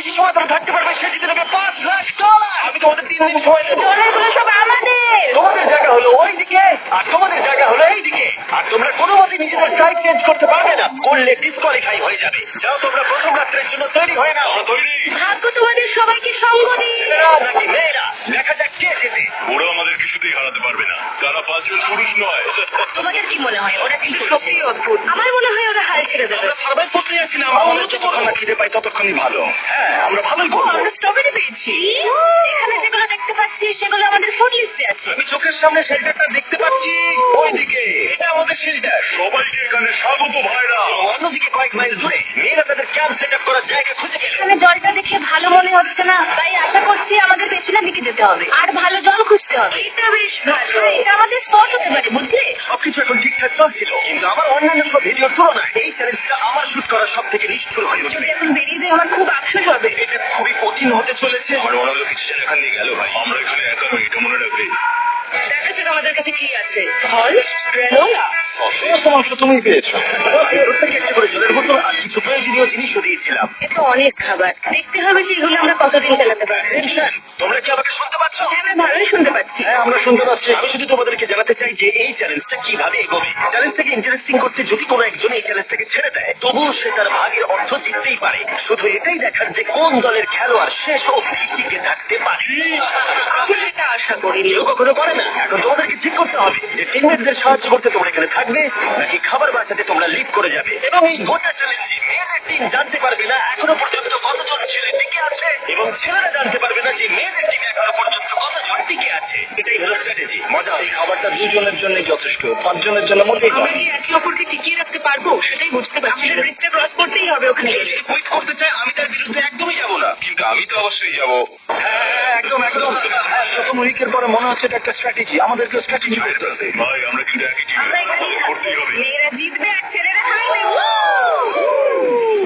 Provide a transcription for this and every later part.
বেশি সময় ধরে থাকতে পারবে সে জিতে নেবে $5,00,000। আমি তোমাদের 3 দিন সময় দেবো। ডলারগুলো সব আমাদের। তোমাদের জায়গা হলো ওইদিকে আর তোমাদের জায়গা হলো এইদিকে, আর তোমরা কোনো মতে নিজেদের সাইড চেঞ্জ করতে পারবে না, করলে ডিসকোয়ালিফাই হয়ে যাবে। যাও তোমরা প্রথম রাত্রের জন্য তৈরি হয়ে নাও। তৈরি? ভাগ্য তোমাদের সবাইকে সঙ্গ দিই। ছেলেরা নাকি মেয়েরা, দেখা যাক কে জেতে। ওরা আমাদের কিছুতেই হারাতে পারবে না, তারা 5 জন পুরুষ নয়। তোমাদের কি মনে হয় ওরা কিন্তু সত্যি অদ্ভুত? আমার মনে হয় ওরা হাল ছেড়ে দেবে। আমরা সার্ভাইভ করতে যাচ্ছি না, আমরা মনে হচ্ছে যতক্ষণ না খিদে পাই ততক্ষণই ভালো। হ্যাঁ, আমরা ভালোই করবো। আমরা স্ট্রবেরি পেয়েছি। এখানে যেগুলো দেখতে পাচ্ছি সেগুলো আমাদের ফুড লিস্টে আছে। আমি চোখের সামনে শেল্টারটা দেখতে পাচ্ছি, ওইদিকে এটা আমাদের শেল্টার। সবাইকে এখানে স্বাগত ভাইরা। অন্যদিকে কয়েক মাইল দূরে মেয়েরা তাদের ক্যাম্প সেট আপ করার জায়গা খুঁজে পেল। এখানে জলটা দেখে ভালো মনে হচ্ছে না, তাই আশা করছি আমাদের পেছনের দিকে যেতে হবে আর ভালো জল খুঁজতে হবে। এটা বেশ ভালো, এটা আমাদের স্পট হতে পারে, বুঝলে? সবকিছু এখন ঠিকঠাক চলছিল, কিন্তু আমার অন্যান্য সব ভিডিওর তুলনায় এই চ্যালেঞ্জটা আমার শুট করা সব থেকে নিষ্ঠুর হয়ে যদি উঠবে। এখন বেরিয়ে যায় আমার খুব আফসোস হবে। এটা খুবই কঠিন হতে চলেছে। আমার মনে হলো কিছু যেন এখান দিয়ে গেল ভাই। আমরা এখানে একা নই, এটা মনে রাখবে। দেখা যাক আমাদের কাছে কি আছে। Halt, granola. সমস্ত মাংস তুমিই পেয়েছো। প্রত্যেকে একটা করে জলের বোতল আর কিছু প্রয়োজনীয় জিনিসও দিয়েছিলাম। এটা অনেক খাবার, দেখতে হবে যে এগুলো আমরা কতদিন চালাতে পারবো। তোমরা কি আমাকে শুনতে পাচ্ছ? হ্যাঁ, আমরা ভালোই শুনতে পাচ্ছি। হ্যাঁ, আমরা শুনতে পাচ্ছি। আমি শুধু তোমাদেরকে জানাতে চাই যে এই চ্যালেঞ্জটা কিভাবে এগোবে। চ্যালেঞ্জটাকে ইন্টারেস্টিং করতে যদি কোনো একজন এই চ্যালেঞ্জটাকে ছেড়ে দেয়, তবুও সে তার ভাগের অর্থ জিততেই পারে। শুধু এটাই দেখার যে কোন দলের খেলোয়াড় শেষ অবধি টিকে থাকতে পারে। আমি সেটা আশা করিনি। কেউ কখনো করে না। এখন তোমাদেরকে ঠিক করতে হবে যে টিমমেটদের সাহায্য করতে তোমরা এখানে থাকবে নাকি খাবার বাঁচাতে তোমরা লিড করে যাবে। এবং এই গোটা চ্যালেঞ্জে মেয়েদের টিম জানতে পারবে না এখনো পর্যন্ত কতজন ছেলে টিকে আছে, এবং ছেলেরা জানতে পারবে না যে মেয়েদের টিমে এখনো পর্যন্ত কতজন টিকে আছে। এটাই হলো স্ট্র্যাটেজি। মজা, এই খাবারটা 2 জনের জন্য যথেষ্ট, 5 জনের জন্য মোটেই আমরা নয়। কি একে অপরকে টিকিয়ে রাখতে পারবো সেটাই বুঝতে পারছি। আমাদের ব্রিজটা ক্রস করতেই হবে ওখানে। যদি কুইট করতে চায় আমি তার বিরুদ্ধে একদমই যাবো না। কিন্তু আমি তো অবশ্যই যাবো। হ্যাঁ, একদম একদম। হ্যাঁ, প্রথম উইকের পরে মনে হচ্ছে এটা একটা স্ট্র্যাটেজি। আমাদেরকে স্ট্র্যাটেজি করতে হবে। ভাই আমরা কিন্তু একই টিম, আমরা এখানেই করতেই হবে। মেয়েরা জিতবে আর ছেলেরা হারবে।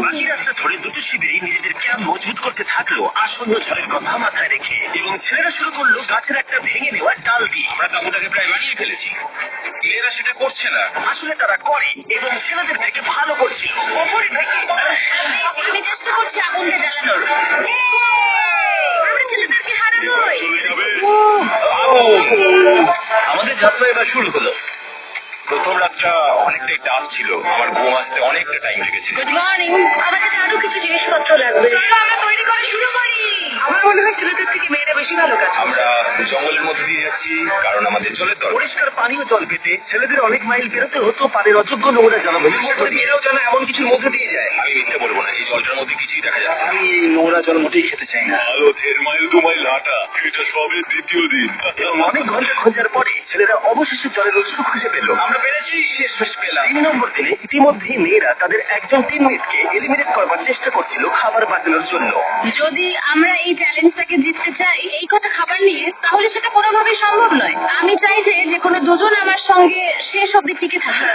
বাকি রাস্তা ধরে দুটো শিবিরই নিজেদের ক্যাম্প মজবুত করতে থাকলো আসন্ন ঝড়ের কথা মাথায় রেখে, এবং ছেলেরা শুরু করলো গাছের একটা ভেঙে নেওয়া ডাল দিয়ে। আমরা তাঁবুটাকে প্রায় বানিয়ে ফেলেছি, মেয়েরা সেটা করছে না। আসলে তারা করে এবং ছেলেদের থেকে ভালো করছিল। ওপরে থেকে আমি চেষ্টা করছি আগুনটা জ্বালানোর। আমরা ছেলেদেরকে হারানোই। চলে যাবে। আমাদের যাত্রা এবার শুরু হলো। প্রথম রাতটা অনেকটাই টাফ ছিল, আমার ঘুম আসতে অনেকটা টাইম লেগেছে। Good morning. আমাদের আরো কিছু জিনিসপত্র লাগবে। চলো আমরা তৈরি করা শুরু করি। আমার মনে হয় ছেলেদের থেকে মেয়েরা বেশি ভালো কাজ করে। আমরা জঙ্গলের মধ্যে দিয়ে যাচ্ছি কারণ আমাদের জলের দরকার। পরিষ্কার পানীয় জল পেতে ছেলেদের অনেক মাইল বেরোতে হতো পানির অযোগ্য নোংরা জলাভূমির মধ্যে দিয়ে। মেয়েরাও যেন এমন কিছুর মধ্যে দিয়ে যায়। আমি মিথ্যে বলবো না, এই জলটার মধ্যে কিছুই দেখা যাচ্ছে না। আমি এই নোংরা জল মোটেই খেতে চাই না। আলো 1.5 মাইল 2 মাইল হাঁটা, এটা সবে দ্বিতীয় দিন। এবং অনেক ঘন্টা খোঁজার পরে ছেলেরা অবশেষে জলের উৎস খুঁজে পেল। আমরা পেরেছি, শেষ পেলাম। 3 নম্বর দিনে ইতিমধ্যেই মেয়েরা তাদের একজন টিমমেটকে এলিমিনেট করবার চেষ্টা করছিল খাবার বাঁচানোর জন্য। যদি আমরা এই চ্যালেঞ্জটাকে জিততে চাই এই কথা খাবার নিয়ে, তাহলে সেটা কোনোভাবেই সম্ভব নয়। আমি চাই যে কোনো দুজন আমার সঙ্গে শেষ অবধি টিকে থাকে।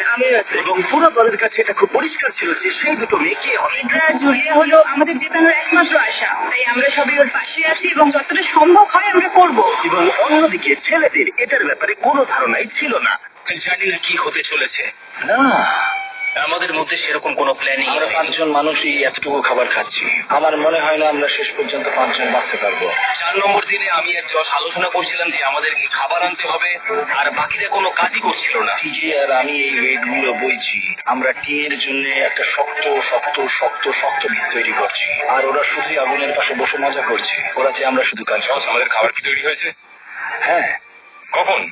এবং পুরো দলের কাছে এটা খুব পরিষ্কার ছিল যে সেই দুটো মেয়ে কে হবে। এটা জুলিয়া হলো আমাদের জেতানোর একমাত্র আশা, তাই আমরা সবাই ওর পাশে আছি এবং যতটা সম্ভব হয় আমরা করবো। এবং অন্যদিকে ছেলেদের এটার ব্যাপারে কোনো ধারণাই ছিল না। জানি না কি হতে চলেছে। না, আমাদের মধ্যে সেরকম কোনো প্ল্যানিং। আমরা 5 জন মানুষই এতটুকু খাবার খাচ্ছি। আমার মনে হয় না আমরা শেষ পর্যন্ত 5 জন বাঁচতে পারবো। 4 নম্বর দিনে আমি আর যশ আলোচনা করছিলাম যে আমাদেরকে খাবার আনতে হবে, আর বাকিরা কোনো কাজই করছিল না। টিজে আর আমি এই ওয়েট গুলো বইছি। আমরা টিমের জন্য একটা শক্ত শক্ত শক্ত শক্ত ভিত তৈরি করছি, আর ওরা শুধুই আগুনের পাশে বসে মজা করছে। ওরা যে আমরা শুধু কাজ যশ, আমাদের খাবার কি তৈরি হয়েছে? হ্যাঁ, কখন?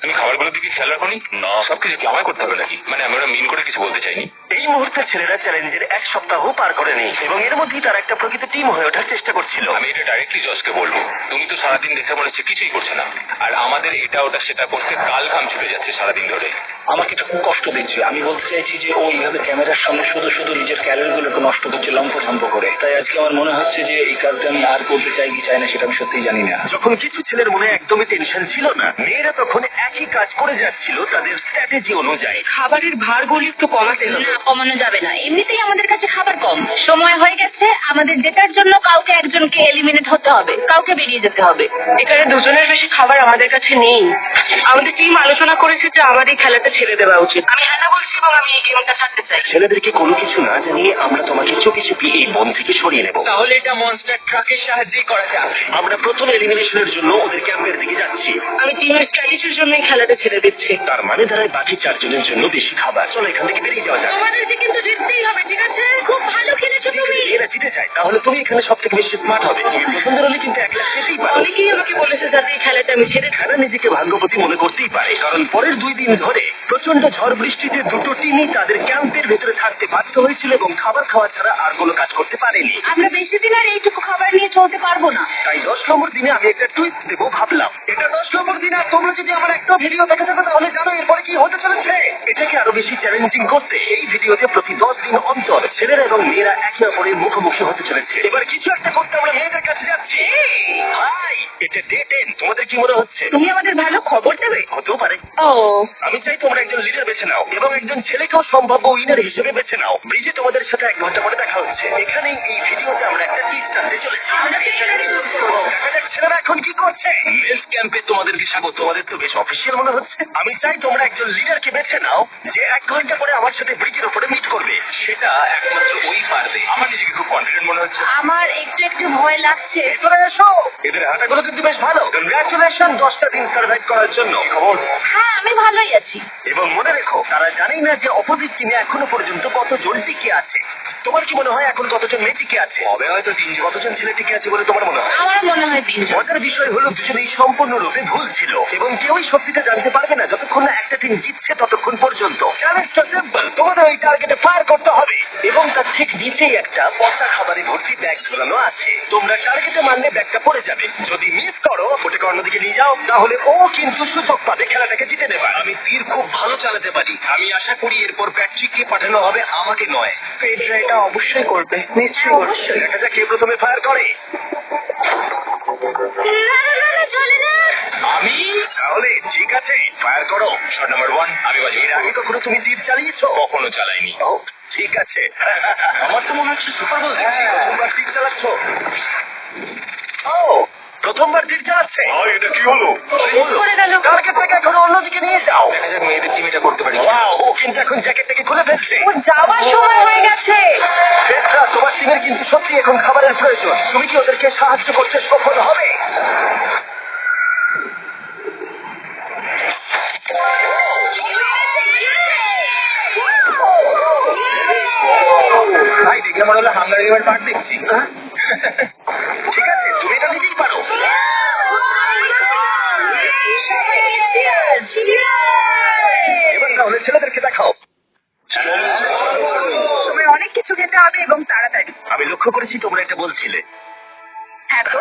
তুমি খাবারগুলোর দিকে খেয়াল রাখোনি? না, সবকিছু কি আমায় করতে হবে নাকি? মানে আমরা মিন করে কিছু বলতে চাইনি। এই মুহূর্তে ছেলেরা চ্যালেঞ্জের 1 সপ্তাহ পার করেনি এবং এর মধ্যেই তারা একটা প্রকৃত টিম হয়ে ওঠার চেষ্টা করছিল। আমি এটা ডাইরেক্টলি জজকে বলবো। তুমি তো সারাদিন দেখে মনে হচ্ছে কিছুই করছে না, আর আমাদের এটা ওটা সেটা করতে কাল ঘাম ছুটে যাচ্ছে সারাদিন ধরে। আমাকে এটা খুব কষ্ট দিচ্ছে। আমি বলতে চাইছি যে ও এইভাবে ক্যামেরার সামনে শুধু শুধু নিজের ক্যালোরিগুলোকে নষ্ট করছে লম্ফঝম্প করে। তাই আজকে আমার মনে হচ্ছে যে এই কাজটা আমি আর করতে চাই কি চাই না সেটা আমি সত্যিই জানি না। যখন কিছু ছেলের মনে একদমই টেনশন ছিল না, মেয়েরা তখন একই কাজ করে যাচ্ছিল তাদের স্ট্র্যাটেজি অনুযায়ী। খাবারের ভারগুলো একটু কমাতে হবে। না, কমানো যাবে না, এমনিতেই আমাদের কাছে খাবার কম। সময় হয়ে গেছে, আমাদের জেতার জন্য কাউকে একজনকে এলিমিনেট হতে হবে, কাউকে বেরিয়ে যেতে হবে। এখানে দুজনের বেশি খাবার আমাদের কাছে নেই। আমাদের টিম আলোচনা করেছে যে আমার এই খেলাটা ছেড়ে দেওয়া উচিত। আমি হ্যাঁ বলছি এবং আমি এই গেমটা ছাড়তে চাই। ছেলেদেরকে কোনো কিছু না জানিয়ে আমরা তোমাকে চুপি চুপি এই বন থেকে সরিয়ে নেব। তাহলে এটা মনস্টার ট্রাকের সাহায্যেই করা যাক। আমরা প্রথম এলিমিনেশনের জন্য ওদের ক্যাম্পের দিকে যাচ্ছি। আমি টিমের স্ট্র্যাটেজির জন্য এই খেলাটা ছেড়ে দিচ্ছি। তার মানে দাঁড়ায় বাকি 4 জনের জন্য বেশি খাবার। চলো এখান থেকে বেরিয়ে যাওয়া যাক। তোমাদেরকে কিন্তু জিততেই হবে, ঠিক আছে? খুব ভালো খেলেছো তুমি। এরা জিতে যায় তাহলে তুমি এখানে সব থেকে বেশি স্মার্ট হবে। তুমি পছন্দের হলে কিন্তু 1 লাখ যেতেই পারো। অনেকেই আমাকে বলেছে যাতে এই খেলাটা আমি ছেড়ে দিই। খেলা নিজেকে ভাগ্যবতী মনে করতেই পারে, কারণ পরের 2 দিন ধরে প্রচন্ড ঝড় বৃষ্টিতে দুটো টিমই তাদের ক্যাম্পের ভেতরে থাকতে বাধ্য হয়েছিল এবং খাবার খাওয়া ছাড়া আর কোনো কাজ করতে পারেনি। আমরা বেশি দিন আর এইটুকু খাবার নিয়ে চলতে পারবো না। তাই 10 নম্বর দিনে আমি একটা টুইট দেবো ভাবলাম। এটা 10 নম্বর দিন আর তোমরা যদি আমার একটা ভিডিও দেখে থাকো তাহলে জানো এরপরে কি হতে চলেছে। এটাকে আরো বেশি চ্যালেঞ্জিং করতে এই ভিডিওতে প্রতি 10 দিন অন্তর ছেলেরা এবং মেয়েরা একে অপরের মুখোমুখি হতে চলেছে। এবার কিছু একটা করতে আমরা মেয়েদের কাছে যাচ্ছি। হাই, এটা ডে 10। তোমাদের কি মনে হচ্ছে? তুমি আমাদের ভালো খবর দেবে? হতেও পারে। ও, আমি চাই তোমরা একজন লিডার বেছে নাও এবং একজন ছেলেকেও সম্ভাব্য উইনার হিসেবে বেছে নাও। ব্রিজে তোমাদের সাথে 1 ঘন্টা পরে দেখা হচ্ছে। এখানেই এই ভিডিওতে আমরা একটা টিস্ট আনতে চলেছি। দেখা যাক ছেলেরা এখন কি করছে। বেস ক্যাম্পে তোমাদেরকে স্বাগত। তোমাদের তো বেশ অফিসিয়াল মনে হচ্ছে। আমি চাই তোমরা একজন লিডারকে বেছে নাও যে 1 ঘন্টা পরে আমার সাথে ব্রিজের উপরে মিট করবে। সেটা একমাত্র ওই পারবে। আমার নিজেকে খুব কনফিডেন্ট মনে হচ্ছে। আমার একটু একটু ভয় লাগছে। ভেতরে এসো। এদের হাঁটাগুলো কিন্তু বেশ ভালো। কংগ্রাচুলেশন 10টা দিন সার্ভাইভ করার জন্য। কি খবর? হ্যাঁ, আমি ভালোই আছি। এবং মনে রেখো তারা জানেই না যে অপোজিট টিমে এখনো পর্যন্ত কতজন টিকে আছে। তোমার কি মনে হয় এখন কতজন মেয়ে টিকে আছে? হবে হয়তো 3 জন। কতজন ছেলে টিকে আছে বলে তোমার মনে হয়? আমার মনে হয় 3 জন। মজার বিষয় হলো দুজনেই সম্পূর্ণরূপে ভুল ছিল এবং কেউই সত্যিটা জানতে পারবে না যতক্ষণ না একটা টিম জিতছে ততক্ষণ পর্যন্ত। চ্যালেঞ্জটা সিম্পল, তোমাদের ওই টার্গেটে ফায়ার করতে হবে এবং তার ঠিক নিচেই একটা পচা খাবারে ভর্তি ব্যাগ ঝোলানো আছে। তোমরা টার্গেটে মারলে ব্যাগটা পড়ে যাবে। যদি মিস করো ওটাকে অন্যদিকে নিয়ে যাও তাহলে ও কিন্তু সুযোগ পাবে খেলাটাকে জিতে নেবার। আমি তীর খুব ভালো চালাতে পারি। আমি আশা করি এরপর প্যাট্রিককে পাঠানো হবে, আমাকে নয়। পেড্রা এটা অবশ্যই করবে, নিশ্চয়ই করবে। দেখা যাক কে প্রথমে ফায়ার করে। না, চলে না। আমি তাহলে ঠিক আছে, ফায়ার করো। শট নাম্বার 1 আমি বাজি। এর আগে কখনো তুমি তীর চালিয়েছো? কখনো চালাইনি। ও, ঠিক আছে। আমার তো মনে হচ্ছে সুপার বোল প্রথমবার তীর চালাচ্ছ। ও, প্রথমবার তীর চালাচ্ছে। এটা কি হলো? পড়ে গেল। টার্গেটটাকে এখন অন্যদিকে নিয়ে যাও। দেখা যাক মেয়েদের টিম এটা করতে পারি। ওয়াও, ও কিন্তু এখন জ্যাকেটটাকে খুলে ফেলছে। ও যাওয়ার সময় হয়ে গেছে। পেট্রা, তোমার টিমের কিন্তু সত্যি এখন খাবারের প্রয়োজন। তুমি কি ওদেরকে সাহায্য করতে সফল হবে? ভাই দেখে মনে হলো হাঙ্গার গেমের পার্ট দেখছি। ঠিক আছে, তুমি এটা নিতেই পারো। এবার তাহলে ছেলেদেরকে দেখাও। তোমার অনেক কিছু খেতে হবে এবং তাড়াতাড়ি। আমি লক্ষ্য করেছি তোমরা এটা বলছিলে। হ্যাঁ তো?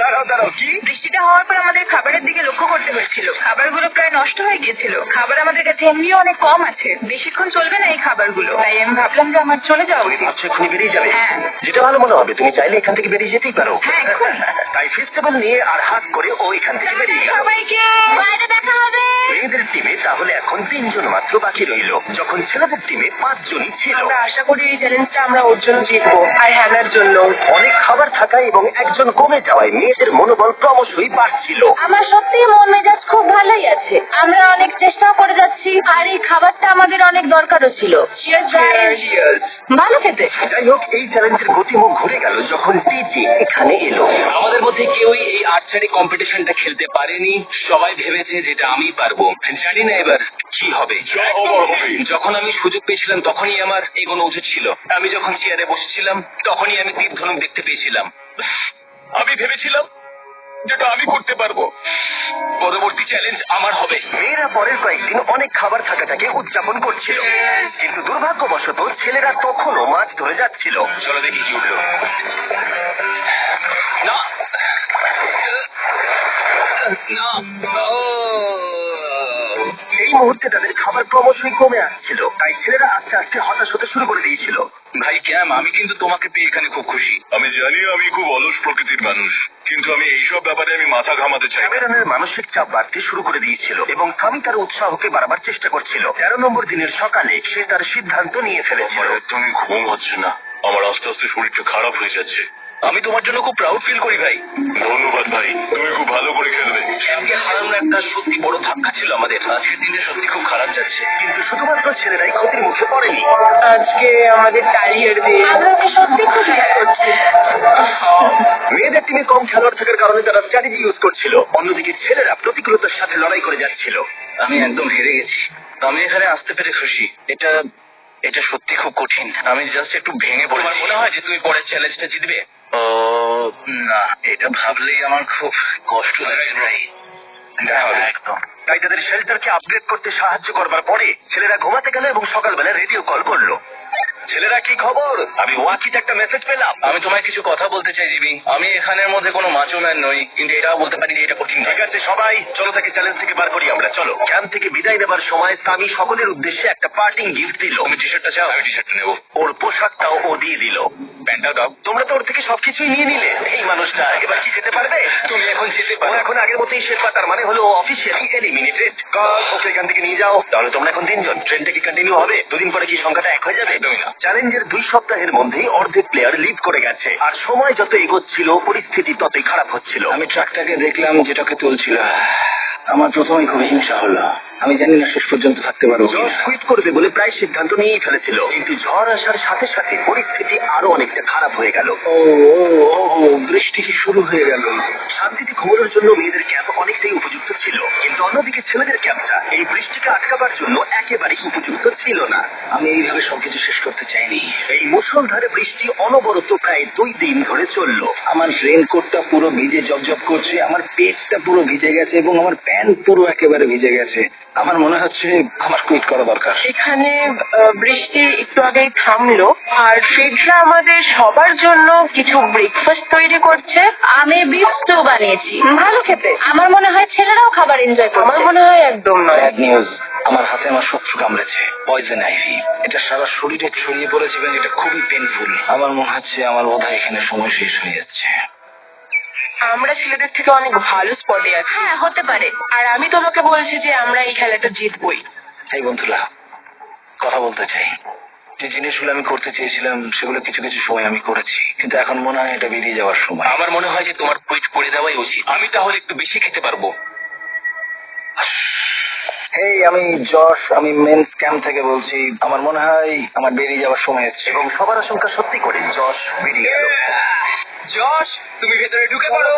দাঁড়াও দাঁড়াও, কি? বৃষ্টিটা হওয়ার পর আমাদের খাবারের দিকে লক্ষ্য করতে হয়েছিল। খাবারগুলো প্রায় নষ্ট হয়ে গিয়েছিল। খাবার আমাদের কাছে এমনিও অনেক কম আছে, বেশিক্ষণ চলবে না এই খাবারগুলো। তাই আমি ভাবলাম যে আমার চলে যাওয়া উচিত। আচ্ছা, এক্ষুনি বেরিয়ে যাবে? হ্যাঁ। যেটা ভালো মনে হবে। তুমি চাইলে এখান থেকে বেরিয়ে যেতেই পারো। হ্যাঁ, এক্ষুনি। তাই ফেস্টিভ্যাল নিয়ে আর হাত করে ও এখান থেকে বেরিয়ে গেল। সবাইকে বাইরে দেখা হবে। মেয়েদের টিমে তাহলে এখন 3 জন মাত্র বাকি রইল, যখন ছেলেদের টিমে 5 জনই ছিল। আমরা আশা করি এই চ্যালেঞ্জটা আমরা ওর জন্য জিতবো আর হ্যানার জন্য। অনেক খাবার থাকায় এবং একজন কমে যাওয়ায় মেয়েদের মনোবল ক্রমশই বাড়ছিল। আমার সত্যিই মন মেজাজ খুব ভালোই আছে। আমরা অনেক চেষ্টাও করে যাচ্ছি আর এই খাবারটা আমাদের অনেক দরকারও ছিল। Cheers, guys. ভালো খেতে। যাই হোক, এই চ্যালেঞ্জের গতিমুখ ঘুরে গেল যখন টিজি এখানে এলো। আমাদের মধ্যে কেউই এই আর্চারি কম্পিটিশনটা খেলতে পারেনি। সবাই ভেবেছে যেটা আমি পারবো। জানি না এবার কি হবে। যখন আমি সুযোগ পেয়েছিলাম তখনই আমার এগোনো উচিত ছিল। আমি যখন চেয়ারে বসেছিলাম তখনই আমি তীর ধনুক দেখতে পেয়েছিলাম। আমি ভেবেছিলাম যেটা আমি করতে পারবো। পরবর্তী চ্যালেঞ্জ আমার হবে। মেয়েরা পরের কয়েকদিন অনেক খাবার থাকাটাকে উদযাপন করছিল, কিন্তু দুর্ভাগ্যবশত ছেলেরা তখনও মাছ ধরে যাচ্ছিল। চলো দেখি কি উঠলো। না না, এই মুহূর্তে তাদের খাবার ক্রমশই কমে আসছিল, তাই ছেলেরা আস্তে আস্তে হতাশ হতে শুরু করে দিয়েছিল। ভাই ক্যাম, আমি কিন্তু তোমাকে পেয়ে এখানে খুব খুশি। আমি জানি আমি খুব অলস প্রকৃতির মানুষ, কিন্তু আমি এইসব ব্যাপারে আমি মাথা ঘামাতে চাই না। ক্যামেরনের মানসিক চাপ বাড়তে শুরু করে দিয়েছিল এবং টমি তার উৎসাহকে বাড়াবার চেষ্টা করছিল। 13 নম্বর দিনের সকালে সে তার সিদ্ধান্ত নিয়ে ফেলেছিল। আমার একদমই ঘুম হচ্ছে না, আমার আস্তে আস্তে শরীরটা খারাপ হয়ে যাচ্ছে। আমি তোমার জন্য খুব প্রাউড ফিল করি ভাই। ধন্যবাদ ভাই, তুমি খুব ভালো করে খেলবে। ক্যামকে হারানোর একটা সত্যি বড় ধাক্কা ছিল আমাদের। আজকের দিনে সত্যি খুব খারাপ যাচ্ছে। কিন্তু শুধুমাত্র ছেলেরাই ক্ষতির মুখে পড়েনি। আজকে আমাদের টাইয়ার দিয়ে আমরা ওকে সত্যি খুব মিস করছি। মেয়েদের টিমে কম খেলোয়াড় থাকার কারণে তারা স্ট্র্যাটেজি ইউজ করছিল, অন্যদিকে ছেলেরা প্রতিকূলতার সাথে লড়াই করে যাচ্ছিল। আমি একদম হেরে গেছি। আমি এখানে আসতে পেরে খুশি। এটা সত্যি খুব কঠিন। আমি জাস্ট একটু ভেঙে পড়েছি। আমার মনে হয় যে তুমি পরের চ্যালেঞ্জটা জিতবে। না, এটা ভাবলেই আমার খুব কষ্ট লাগছে ভাই। একদম। তাই তাদের শেল্টারকে আপগ্রেড করতে সাহায্য করবার পরে ছেলেরা ঘুমাতে গেল এবং সকালবেলা রেডিও কল করলো। ছেলেরা, কি খবর? আমি ওয়াকিতে একটা মেসেজ পেলাম। আমি তোমায় কিছু কথা বলতে চাই জিমি। আমি এখানের মধ্যে কোনো মাচো ম্যান নই, কিন্তু এটাও বলতে পারি যে এটা কঠিন নয়। ঠিক আছে সবাই, চলো তাকে চ্যালেঞ্জ থেকে বার করি আমরা। চলো। ক্যাম্প থেকে বিদায় নেবার সময় সামি সকলের উদ্দেশ্যে একটা পার্টিং গিফট দিল। তুমি টি শার্টটা চাও? আমি টি শার্টটা নেবো। ওর পোশাকটাও ও দিয়ে দিল। প্যান্টটাও দাও। তোমরা তো ওর থেকে সবকিছুই নিয়ে নিলে। এই মানুষটা এবার কি যেতে পারবে? তুমি এখন যেতে ও পারো। এখন আগের মতোই শেরপা, তার মানে হলো অফিসিয়ালি এলিমিনেটেড। ওকে এখান থেকে নিয়ে যাও। তাহলে তোমরা এখন 3 জন। ট্রেনটা কি কন্টিনিউ হবে? দুদিন পরে কি সংখ্যাটা 1 হয়ে যাবে? একদমই না। চ্যালেঞ্জের 2 সপ্তাহের মধ্যেই অর্ধেক প্লেয়ার লিড করে গেছে, আর সময় যত এগোচ্ছিল পরিস্থিতি ততই খারাপ হচ্ছিল। আমি ট্রাকটাকে দেখলাম যেটাকে তুলছিল। আমার প্রথমেই খুব হিংসা হলো। আমি জানি না শেষ পর্যন্ত থাকতে পারবো জশ কিনা। কুইট করবে বলে প্রায় সিদ্ধান্ত নিয়েই ফেলেছিল, কিন্তু ঝড় আসার সাথে সাথে পরিস্থিতি আরো অনেকটা খারাপ হয়ে গেল। বৃষ্টি কি শুরু হয়ে গেল। শান্তিতে ঘুমানোর জন্য মেয়েদের ক্যাম্প অনেকটাই উপযুক্ত ছিল, কিন্তু অন্যদিকে ছেলেদের ক্যাম্পটা এই বৃষ্টিকে আটকাবার জন্য একেবারেই উপযুক্ত ছিল না। আমি এইভাবে সবকিছু শেষ করতে চাইনি। এই মুষলধারে বৃষ্টি অনবরত প্রায় 2 দিন ধরে চললো। আমার রেইনকোটটা পুরো ভিজে জবজব করছে, আমার পেটটা পুরো ভিজে গেছে এবং আমার প্যান্ট পুরো একেবারে ভিজে গেছে। আমার মনে হচ্ছে আমার কুইট করা দরকার। এখানে বৃষ্টি একটু আগেই থামলো, আর ফিডরা আমাদের সবার জন্য কিছু ব্রেকফাস্ট তৈরি করছে। আমি বিফ স্টু বানিয়েছি, ভালো খেতে। আমার মনে হয় ছেলেরাও খাবার এনজয় করছে। আমার মনে হয় একদম নয়। ব্যাড নিউজ, আমার হাতে আমার শত্রু কামড়েছে, পয়জন আইভি। এটা সারা শরীরে ছড়িয়ে পড়েছে এবং এটা খুবই পেইনফুল। আমার মনে হচ্ছে আমার বোধহয় এখানে সময় শেষ হয়ে যাচ্ছে। আমরা ছেলেদের থেকে অনেক ভালো স্পটে আছি। হ্যাঁ, হতে পারে। আর আমি তোমাকে বলছি যে আমরা এই খেলাটা জিতবই। এই বন্ধুরা, কথা বলতে চাই। যে জিনিসগুলো আমি করতে চেয়েছিলাম সেগুলো কিছু কিছু সময় আমি করেছি, কিন্তু এখন মনে হয় এটা বেরিয়ে যাওয়ার সময়। আমার মনে হয় যে তোমার কুইট করে দেওয়াই উচিত। আমি তাহলে একটু বেশি খেতে পারবো। এই আমি যশ, আমি মেন্স ক্যাম্প থেকে বলছি। আমার মনে হয় আমার বেরিয়ে যাওয়ার সময় হচ্ছে। এবং সবার আশঙ্কা সত্যি করে যশ বেরিয়ে গেল। যশ, তুমি ভেতরে ঢুকে পড়ো।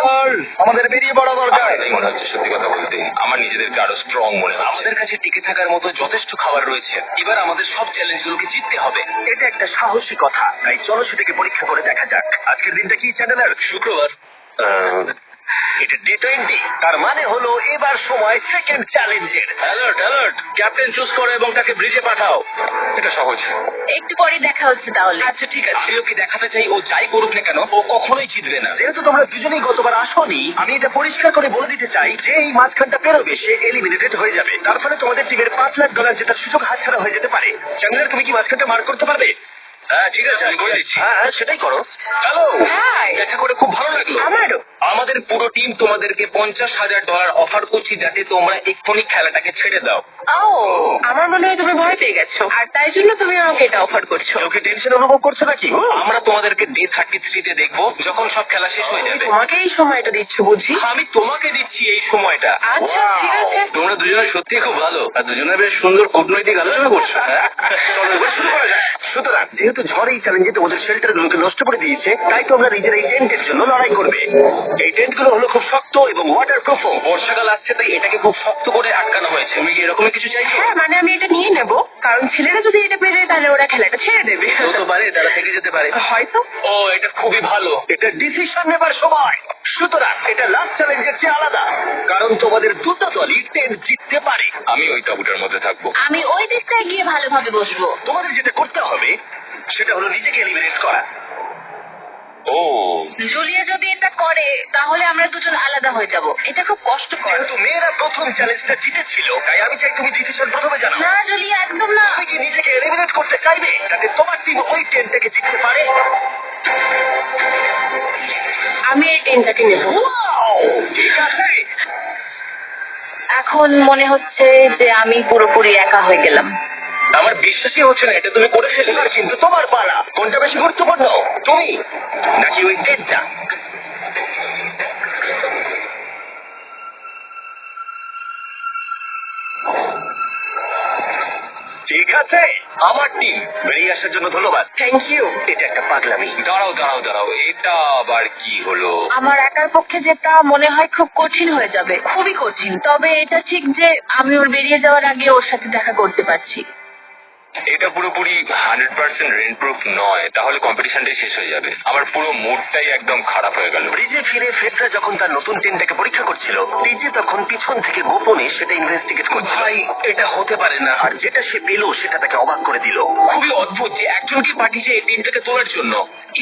আমাদের বেরিয়ে পড়া দরকার। তাই মনে হচ্ছে, সত্যি কথা বলতে আমার নিজেদেরকে আরো স্ট্রং মনে হচ্ছে। আমাদের কাছে টিকে থাকার মতো যথেষ্ট খাবার রয়েছে। এবার আমাদের সব চ্যালেঞ্জগুলোকে জিততে হবে। এটা একটা সাহসী কথা, তাই চলো সেটাকে পরীক্ষা করে দেখা যাক। আজকের দিনটা কি চ্যানেলের? শুক্রবার। এটা D20, তার মানে হলো এবার সময় সেকেন্ড চ্যালেঞ্জের। অ্যালার্ট অ্যালার্ট, ক্যাপ্টেন চুজ করো এবং তাকে ব্রিজে পাঠাও। এটা সহজ। একটু পরে দেখা হচ্ছে তাহলে। আচ্ছা ঠিক আছে। আমি ওকে দেখাতে চাই ও যাই করুক না কেন ও কখনোই জিতবে না। যেহেতু তোমরা দুজনেই গতবার আসোনি, আমি এটা পরিষ্কার করে বলে দিতে চাই যে এই মাঝখানটা পেরোবে সে এলিমিনেটেড হয়ে যাবে। তার ফলে তোমাদের টিমের $5 লাখ জেতার সুযোগ হাতছাড়া হয়ে যেতে পারে। চ্যানেলের, তুমি কি মাঝখানটা মার্ক করতে পারবে? হ্যাঁ ঠিক আছে, আমি করে দিচ্ছি। হ্যাঁ, সেটাই করো। Hello, hi. দেখা করে খুব ভালো লাগলো। আমারও। আমাদের পুরো টিম তোমাদেরকে $50,000 অফার করছি যাতে তোমরা এক্ষুনি খেলাটাকে ছেড়ে দাও। আমার মনে হয় তুমি ভয় পেয়ে গেছো, আর তাই জন্য তুমি আমাকে এটা অফার করছো। কেউ কি টেনশন অনুভব করছো নাকি? আমরা তোমাদেরকে ডে 33 তে দেখবো, যখন সব খেলা শেষ হয়ে যাবে। তোমাকে এই সময়টা দিচ্ছ বুঝি? আমি তোমাকে দিচ্ছি এই সময়টা। আচ্ছা ঠিক আছে। তোমরা দুজনে সত্যি খুব ভালো, আর দুজনে বেশ সুন্দর কূটনৈতিক আলোচনা করছো। হ্যাঁ চলো এবার শুরু করা যাক। সুতরাং যেহেতু ঝড় এই চ্যালেঞ্জে তোমাদের শেল্টারগুলোকে নষ্ট করে দিয়েছে, তাই তোমরা নিজের এই টেন্টের জন্য লড়াই করবে। এই টেন্টগুলো হলো খুব শক্ত এবং ওয়াটারপ্রুফও। বর্ষাকাল আসছে তাই এটাকে খুব শক্ত করে আটকানো হয়েছে। তুমি কি এরকমই কিছু চাইছো? হ্যাঁ, মানে আমি এটা নিয়ে নেব, কারণ ছেলেরা যদি এটা পেয়ে যায় তাহলে ওরা খেলাটা ছেড়ে দেবে। হতে পারে তারা থেকে যেতে পারে। হয়তো। ও, এটা খুবই ভালো। এটা ডিসিশন নেবার সময়। সুতরাং এটা লাস্ট চ্যালেঞ্জের চেয়ে আলাদা, কারণ তোমাদের দুটো দলই টেন্ট জিততে পারে। আমি ওই তাঁবুটার মধ্যে থাকবো। আমি ওই দিকটায় গিয়ে ভালোভাবে বসবো। তোমাদের যেটা করতে হবে সেটা হলো নিজেকে এলিমিনেট করা। ও, জুলিয়া যদি এটা করে তাহলে আমরা দুজন আলাদা হয়ে যাব। এটা খুব কষ্টকর। যেহেতু মেয়েরা প্রথম চ্যালেঞ্জটা জিতেছিল, তাই আমি চাই তুমি ডিসিশন প্রথমে জানো। না জুলিয়া, একদম না। তুমি কি নিজেকে এলিমিনেট করতে চাইবে যাতে তোমার টিম ওই টেন্টে টিমটাকে জিততে পারে? আমি এই টিমটাকে নেব। ঠিক আছে। এখন মনে হচ্ছে যে আমি পুরোপুরি একা হয়ে গেলাম। আমার বিশ্বাসই হচ্ছে না এটা তুমি করে ফেললে। কিন্তু তোমার পালা। কোনটা বেশি গুরুত্বপূর্ণ, তুমি নাকি ওই টেনটা? ঠিক আছে, আমার টিম। বেরিয়ে আসার জন্য ধন্যবাদ। Thank you. এটা একটা পাগলামি। দাঁড়াও এটা আবার কি হলো? আমার একার পক্ষে যেটা মনে হয় খুব কঠিন হয়ে যাবে, খুবই কঠিন। তবে এটা ঠিক যে আমি ওর বেরিয়ে যাওয়ার আগে ওর সাথে দেখা করতে পারছি। এটা পুরোপুরি 100% রেন্ট প্রুফ নয়, তাহলে কম্পিটিশনটাই শেষ হয়ে যাবে। আমার পুরো মুডটাই একদম খারাপ হয়ে গেল। ব্রিজে ফিরে ফেডরা যখন তার নতুন টিমটাকে পরীক্ষা করছিল, টিজে তখন পিছন থেকে গোপনে সেটা ইনভেস্টিগেট করছিল। ভাই, এটা হতে পারে না। আর যেটা সে পেল সেটা তাকে অবাক করে দিল। খুবই অদ্ভুত যে একজনকে পাঠিয়েছে এই টিমটাকে তোলার জন্য।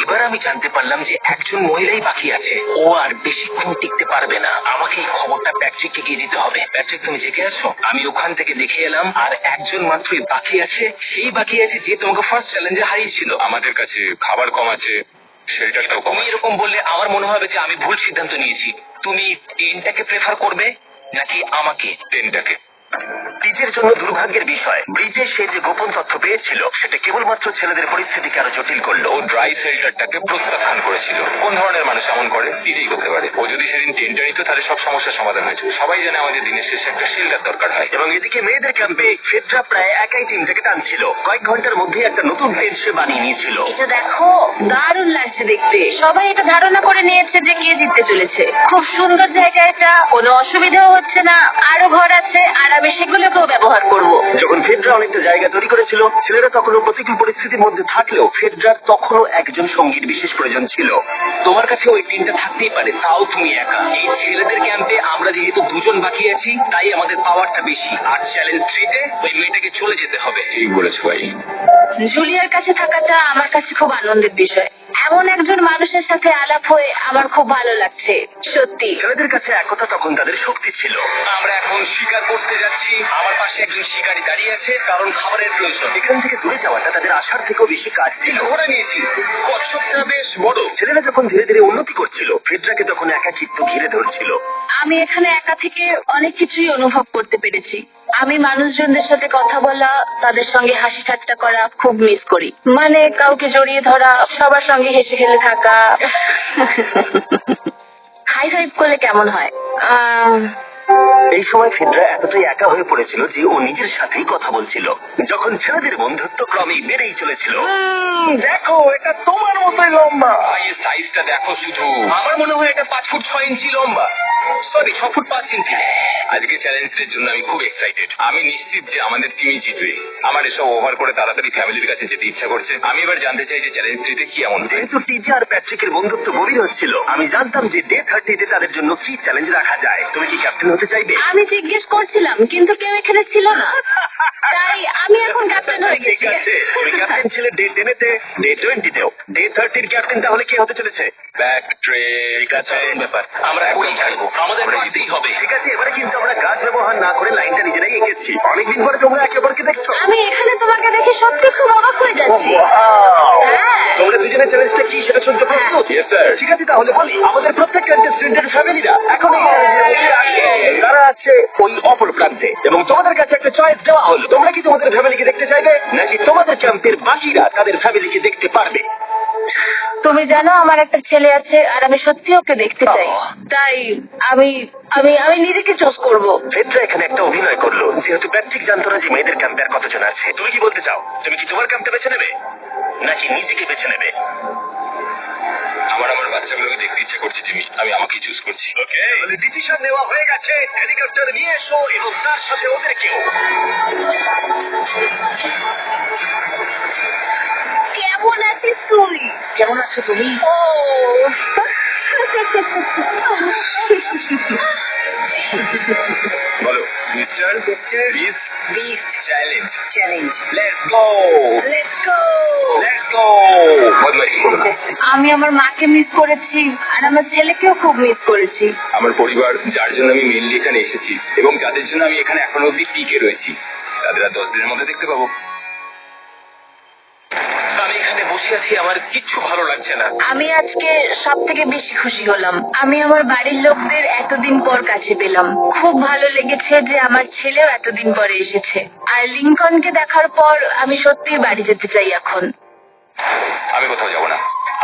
এবার আমি জানতে পারলাম যে একজন মহিলাই বাকি আছে। ও আর বেশিক্ষণ টিকতে পারবে না। আমাকে এই খবরটা প্যাট্রিককে গিয়ে দিতে হবে। প্যাট্রিক, তুমি জেগে আছো? আমি ওখান থেকে দেখে এলাম আর একজন মাত্রই বাকি আছে। সেই বাকি আছে যে তোমাকে ফার্স্ট চ্যালেঞ্জে হারিয়েছিল। আমাদের কাছে খাবার কম আছে, শেল্টারটাও কম। তুমি এরকম বললে আমার মনে হবে যে আমি ভুল সিদ্ধান্ত নিয়েছি। তুমি টেনটাকে প্রেফার করবে নাকি আমাকে? টেনটাকে। টিজের জন্য দুর্ভাগ্যের বিষয়, ব্রিজে সে যে গোপন তথ্য পেয়েছিল সেটা কেবলমাত্র ছেলেদের পরিস্থিতিকে আরো জটিল করলো। ও ড্রাই শেল্টারটাকে প্রত্যাখ্যান করেছিল। কোন ধরনের মানুষ এমন করে? নিজেই করতে পারে। ও যদি সেদিন টেনটা নিত তাহলে সব সমস্যার সমাধান হয়েছে। সবাই জানে আমাদের দিনের শেষে একটা শেল্টার দরকার হয়। এবং এদিকে মেয়েদের ক্যাম্পে ফেডরা প্রায় একাই টিমটাকে টানছিল। কয়েক ঘন্টার মধ্যে একটা নতুন টেন্ট সে বানিয়ে নিয়েছিল। এটা দেখো, দারুণ লাগছে দেখতে। সবাই এটা ধারণা করে নিয়েছে যে কে জিততে চলেছে। খুব সুন্দর জায়গা এটা, কোনো অসুবিধাও হচ্ছে না। আরো ঘর আছে আর আমি সেগুলোকেও ব্যবহার করব। যখন ফেডরা অনেকটা জায়গা তৈরি করেছিল, ছেলেরা তখনও প্রতিকূল পরিস্থিতির মধ্যে থাকলেও ফেডরার তখনও একজন সঙ্গীর বিশেষ প্রয়োজন ছিল। তোমার কাছে ওই টিমটা থাকতেই পারে, তাও তুমি একা। এই ছেলেদের ক্যাম্পে আমরা যেহেতু দুজন বাকি আছি, তাই আমাদের পাওয়ারটা বেশি। আর চ্যালেঞ্জ 3-তে ওই মেয়েটাকে চলে যেতে হবে। ঠিক বলেছো ভাই। জুলিয়ার কাছে থাকাটা আমার কাছে খুব আনন্দের বিষয়। এমন একজন মানুষের সাথে আলাপ হয়ে আমার খুব ভালো লাগছে, সত্যি। ছেলেদের কাছে একতা তখন তাদের শক্তি ছিল। আমরা এখন শিকার করতে যাচ্ছি। আমার পাশে একজন শিকারী দাঁড়িয়ে আছে, কারণ খাবারের প্রয়োজন। এখান থেকে দূরে যাওয়াটা তাদের আশার থেকেও বেশি কাজ ছিল। ধরে নিয়েছি, কচ্ছপটা বেশ বড়। ছেলেরা যখন ধীরে ধীরে উন্নতি করছিল, ফেডরাকে তখন একাকিত্ব ঘিরে ধরছিল। আমি এখানে একা থেকে অনেক কিছুই অনুভব করতে পেরেছি। আমি মানুষজনদের সাথে কথা বলা, তাদের সঙ্গে হাসি ঠাট্টা করা খুব মিস করি। মানে কাউকে জড়িয়ে ধরা, সবার সঙ্গে হেসে খেলে থাকা। হাই ফাইভ করলে কেমন হয়? এই সময় ফেডরা এতটাই একা হয়ে পড়েছিল যে ও নিজের সাথেই কথা বলছিল। যখন ছেলেদের বন্ধুত্ব ক্রমেই বেড়েই চলেছিল। দেখো, এটা তোমার মতোই লম্বা। ভাই, এর সাইজটা দেখো শুধু। আমার মনে হয় এটা 5 ফুট 6 ইঞ্চি লম্বা। সরি, 6 ফুট 5 ইঞ্চি। আজকে চ্যালেঞ্জের জন্য আমি খুব এক্সাইটেড। আমি নিশ্চিত যে আমাদের টিমই জিতবে। আমার এসব ওভার করে তাড়াতাড়ি ফ্যামিলির কাছে যেতে ইচ্ছা করছে। আমি এবার জানতে চাই যে চ্যালেঞ্জ 3-তে কি এমন। যেহেতু টিজে আর প্যাট্রিকের বন্ধুত্ব গভীর হচ্ছিল, আমি জানতাম যে ডে 30-তে তাদের জন্য ফ্রি চ্যালেঞ্জ রাখা যায়। তুমি কি ক্যাপ্টেন হতে চাইবে? আমি জিজ্ঞেস করছিলাম, কিন্তু কেউ এখানে ছিল না, তাই আমি এখন ক্যাপ্টেন হয়ে ঠিক গেছি। আছে, তুমি ক্যাপ্টেন ছিলে ডে 10-তে, ডে 20-তেও। ডে 30-র ক্যাপ্টেন তাহলে কে হতে চলেছে? ঠিক আছে, ব্যাপার আমরা এখনই ছাড়বো। আমাদের জিততেই হবে। ঠিক আছে, এবারে কিন্তু আমরা গাছ ব্যবহার না করে লাইনটা নিজেরাই এঁকেছি। অনেকদিন পরে তোমরা একে অপরকে দেখছো। আমি এখানে তোমাকে দেখে সত্যি খুব অবাক হয়ে যাচ্ছি। হ্যাঁ। তোমরা দুজনের চ্যালেঞ্জটা কি সেটা শুনতে প্রস্তুত? Yes, sir. ঠিক আছে, তাহলে বলি। আমাদের প্রত্যেক কন্টেস্টেন্টের ফ্যামিলিরা এখন এই চ্যালেঞ্জের মধ্যে আছে। তারা আছে ওই অপর প্রান্তে এবং তোমাদের কাছে একটা চয়েস দেওয়া হলো। তোমরা কি তোমাদের ফ্যামিলিকে দেখতে চাইবে নাকি তোমাদের ক্যাম্পের বাকিরা তাদের ফ্যামিলিকে দেখতে পারবে? তুমি জানো আমার একটা ছেলে আছে আর আমি সত্যি ওকে দেখতে চাই। তাই আমি আমি আমি নিজেকে চুজ করব। ফেডরা এখানে একটা অভিনয় করলো, যেহেতু প্যাট্রিক জানতো না যে মেয়েদের ক্যাম্পে আর কতজন আছে। তুমি কি বলতে চাও? তুমি কি তোমার ক্যাম্পটা বেছে নেবে নাকি নিজেকে বেছে নেবে? আমার বাচ্চাগুলোকে দেখতে ইচ্ছে করছে জিমি। আমি আমাকেই চুজ করছি। ওকে, তাহলে ডিসিশন নেওয়া হয়ে গেছে। হেলিকপ্টার নিয়ে এসো এবং তার সাথে ওদেরকেও। কেমন আছিস তুই? কেমন আছো তুমি? ও বলো মিস্টার বিস challenge. Challenge, let's go, let's go. Let's go. বদমাইশি করো না। আমি আমার মাকে মিস করেছি আর আমার ছেলেকেও খুব মিস করেছি। আমার পরিবার, যার জন্য আমি মেনলি এখানে এসেছি এবং যাদের জন্য আমি এখানে এখনো অব্দি টিকে রয়েছি, তাদের আর 10 দিনের মধ্যে দেখতে পাবো। আমি এখানে বসে আছি আমার কিচ্ছু ভালো লাগছে না। আমি আজকে সব থেকে বেশি খুশি হলাম। আমি আমার বাড়ির লোকদের এতদিন পর কাছে পেলাম। খুব ভালো লেগেছে যে আমার ছেলেও এতদিন পরে এসেছে। আর লিংকনকে দেখার পর আমি সত্যিই বাড়ি যেতে চাই এখন। আমি কোথাও যাব না।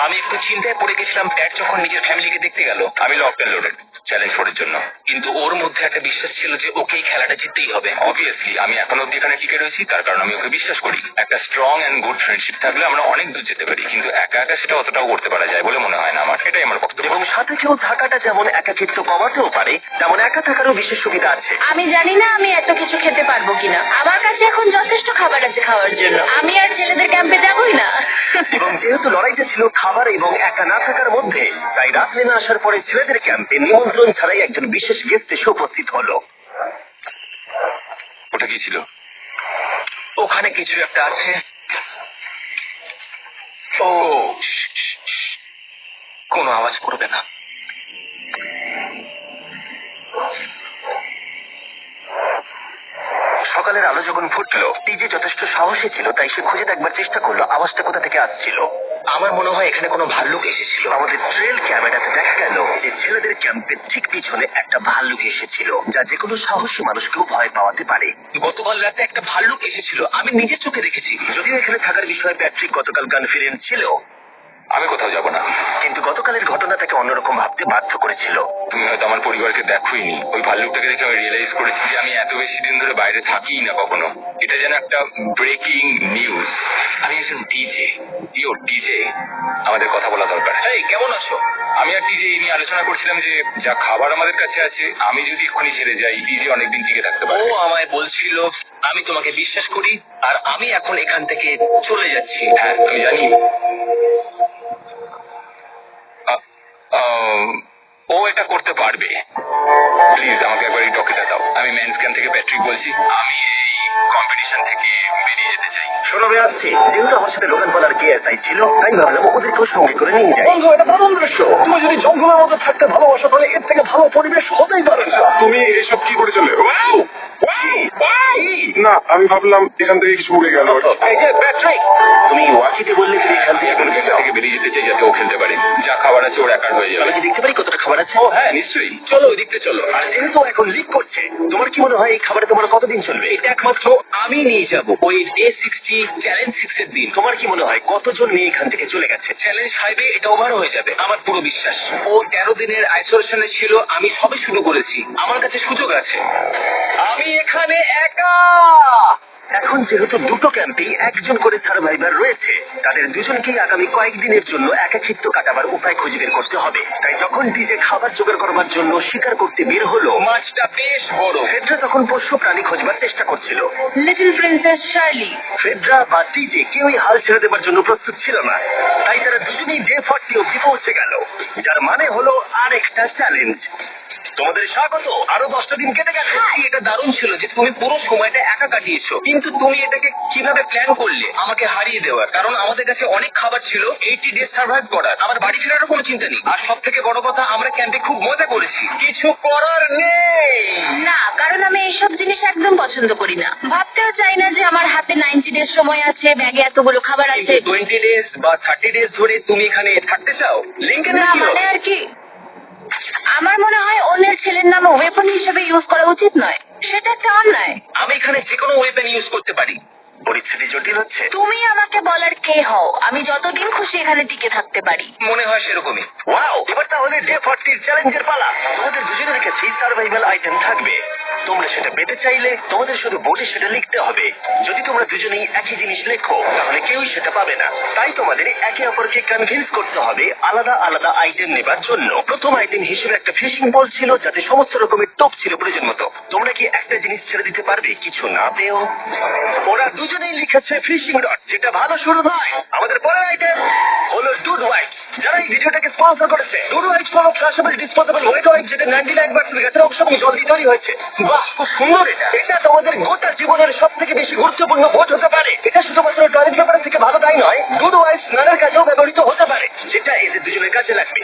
আমি একটু চিন্তায় পড়ে গেছিলাম প্যাট যখন নিজের ফ্যামিলিকে দেখতে গেল। আমি লক অ্যান্ড লোডেড চ্যালেঞ্জ ফোরের জন্য, কিন্তু ওর মধ্যে একটা বিশ্বাস ছিল যে ওকে এই খেলাটা জিততেই হবে। অবভিয়াসলি আমি এখনো অব্দি এখানে টিকে রয়েছি, তার কারণ আমি ওকে বিশ্বাস করি। একটা স্ট্রং অ্যান্ড গুড ফ্রেন্ডশিপ থাকলে আমরা অনেক দূর যেতে পারি, কিন্তু একা একা সেটা অতটাও করতে পারা যায় বলে মনে হয় না আমার। এটাই আমার বক্তব্য। এবং সাথে কেউ থাকাটা যেমন একাকিত্ব কমাতেও পারে, তেমন একা থাকারও বিশেষ সুবিধা আছে। আমি জানি না আমি এত কিছু খেতে পারবো কিনা। আমার কাছে এখন যথেষ্ট খাবার আছে খাওয়ার জন্য। আমি আর ছেলেদের ক্যাম্পে যাবোই না। এবং যেহেতু লড়াইটা ছিল খাবার এবং একা না থাকার মধ্যে, তাই রাত নেমে আসার পরে ছেলেদের ক্যাম্পে নিমন্ত্রণ ছাড়াই একজন বিশেষ গেস্ট এসে উপস্থিত হলো। ওটা কি ছিল? ওখানে কিছু একটা আছে। ও কোনো আওয়াজ করবে না। সকালের আলো যখন ফুটলো, টিজে যথেষ্ট সাহসী ছিল, তাই সে খুঁজে দেখবার চেষ্টা করলো আওয়াজটা কোথা থেকে আসছিল। আমার মনে হয় এখানে কোনো ভাল্লুক এসেছিল। আমাদের ট্রেল ক্যামেরাতে দেখা গেল যে ছেলেদের ক্যাম্পের ঠিক পিছনে একটা ভাল্লুক এসেছিল, যা যে কোনো সাহসী মানুষকেও ভয় পাওয়াতে পারে। গতকাল রাতে একটা ভাল্লুক এসেছিল, আমি নিজের চোখে দেখেছি। যদিও এখানে থাকার বিষয়ে প্যাট্রিক গতকাল কনফিডেন্ট ছিল, আমি কোথাও যাব না। কিন্তু গতকালের ঘটনা তাকে অন্যরকম ভাবতে বাধ্য করেছিল। তুমি হয়তো আমার পরিবারকে দেখোইনি। ওই ভাল্লুকটাকে দেখে আমি রিয়েলাইজ করেছি যে আমি এত বেশি দিন ধরে বাইরে থাকিই না কখনো। এটা যেন একটা ব্রেকিং নিউজ। আমি একজন ডিজে। ডিজে, আমাদের কথা বলা দরকার। এই কেমন আছো? আমি আর ডিজে নিয়ে আলোচনা করছিলাম যে যা খাবার আমাদের কাছে আছে, আমি যদি এক্ষুনি ছেড়ে যাই ডিজে অনেকদিন টিকে থাকতে পারে। ও আমায় বলছিল আমি তোমাকে বিশ্বাস করি, আর আমি এখন এখান থেকে চলে যাচ্ছি। হ্যাঁ আমি জানি। ও এটা করতে পারবে। প্লিজ আমাকে একবার এই টকেটা দাও। আমি ম্যানস্ক্যান থেকে প্যাট্রিক বলছি। আমি এই কম্পিটিশন থেকে বেরিয়ে যেতে চাই। শোনো আসছে, যেহেতু আমার সাথে লোকাল বলার কেএসআই ছিল, তাই ভাবলাম ওদেরকেও সঙ্গে করে নিয়ে যাই। বন্ধু, এটা দারুণ দৃশ্য। তুমি যদি জঙ্গলের মধ্যে থাকতে ভালোবাসো তাহলে এর থেকে ভালো পরিবেশ হতেই পারে না। তুমি এসব কি করে চলে? না, আমি ভাবলাম এখান থেকে কিছু উড়ে গেল। এই যে প্যাট্রিক, তুমি ওয়াকিতে বললে যে এখান থেকে এখন এখান থেকে বেরিয়ে যেতে চাই যাতে ও খেলতে পারে। যা খাবার আছে ওর একার হয়ে যাবে। আমি কি দেখতে পারি কতটা খাবার আছে? ও হ্যাঁ নিশ্চয়ই, চলো ওই দিকটা চলো। আর যেহেতু ও এখন লিক করছে, তোমার কি মনে হয় এই খাবারে তোমার কতদিন চলবে? এটা একমাত্র আমি নিয়ে যাব ওই ডে 60 চ্যালেঞ্জ 6 এর দিন। তোমার কি মনে হয় কতজন নিয়ে এখান থেকে চলে গেছে? চ্যালেঞ্জ 5 এটা ওভার হয়ে যাবে, আমার পুরো বিশ্বাস। ও 13 দিনের আইসোলেশনে ছিল, আমি সবে শুরু করেছি। আমার কাছে সুযোগ আছে। আমি এখানে একা। এখন যেহেতু দুটো ক্যাম্পেই একজন করে সার্ভাইভার রয়েছে, তাদের দুজনকেই আগামী কয়েকদিনের জন্য একাকিত্ব কাটাবার উপায় খুঁজে বের করতে হবে। তাই যখন ডিজে খাবার জোগাড় করবার জন্য শিকার করতে বের হলো, মাছটা বেশ বড়। ফেডরা তখন পোষ্য প্রাণী খোঁজবার চেষ্টা করছিল। Little princess Shirley. ফেডরা বা ডিজে কেউই হাল ছেড়ে দেবার জন্য প্রস্তুত ছিল না, তাই তারা দুজনেই ডে 40 অব্দি পৌঁছে গেল, যার মানে হলো আরেকটা চ্যালেঞ্জ। তোমাদের স্বাগত। আরো 10টা দিন কেটে গেছে। এটা দারুণ ছিল যে তুমি পুরো সময়টা একা কাটিয়েছো, কিন্তু তুমি এটাকে কিভাবে প্ল্যান করলে আমাকে হারিয়ে দেওয়ার? কারণ আমাদের কাছে অনেক খাবার ছিল 80 ডেজ সার্ভাইভ করার। আমার বাড়ি ফেরারও কোনো চিন্তা নেই। আর সব থেকে বড় কথা, আমরা ক্যাম্পে খুব মজা করেছি। কিছু করার নেই। না, কারণ আমি এইসব জিনিস একদম পছন্দ করি না। ভাবতেও চাই না যে আমার হাতে 90 ডেজ সময় আছে, ব্যাগে এতগুলো খাবার আছে। 20 ডেজ বা 30 ডেজ ধরে তুমি এখানে থাকতে চাও? লিংকেন না, মানে আর কি, আমার মনে হয় অন্যের ছেলের নাম ওয়েপন হিসেবে ইউজ করা উচিত নয়। সেটা একটা অন্যায়। আমি এখানে যে কোনো ওয়েপেন ইউজ করতে পারি। পরিস্থিতি জটিল হচ্ছে। তুমি আমাকে বলার কে হও? আমি যতদিন খুশি এখানে টিকে থাকতে পারি। মনে হয় সেরকমই। ওয়াও, এবার তাহলে ডে 40 চ্যালেঞ্জের পালা। তোমাদের দুজনের কাছে সার্ভাইভাল আইটেম থাকবে। তোমরা সেটা পেতে চাইলে তোমাদের শুধু বোর্ডে সেটা লিখতে হবে। যদি তোমরা দুজনেই একই জিনিস লেখো, তাহলে কেউই সেটা পাবে না। তাই তোমাদের একে অপরকে কনভিন্স করতে হবে আলাদা আলাদা আইটেম নেবার জন্য। প্রথম আইটেম হিসেবে একটা ফিশিং বল ছিল, যাতে সমস্ত রকমের টোপ ছিল প্রয়োজন মতো। তোমরা কি একটা জিনিস ছেড়ে দিতে পারবে কিছু না পেও? ওরা দুজনেই লিখেছে ফিশিং রড, যেটা ভালো শুরু নয়। আমাদের পরের আইটেম হলো ডুড ওয়াইট, যারা এই ভিডিওটাকে স্পন্সর করেছে। ডুড ওয়াইট হলো ফ্লাশেবল ডিসপোজেবল ওয়েট ওয়াইট, যেটা 99% গাছের অংশ এবং জল দিয়ে তৈরি হয়েছে। বাহ, খুব সুন্দর এটা। এটা তোমাদের গোটা জীবনের সব থেকে বেশি গুরুত্বপূর্ণ ভোট হতে পারে। এটা শুধুমাত্র টয়লেট পেপার থেকে ভালো তাই নয়, ডুড ওয়াইট স্নানের কাজেও ব্যবহৃত হতে পারে, যেটা এদের দুজনের টিমের কাছে লাগবে।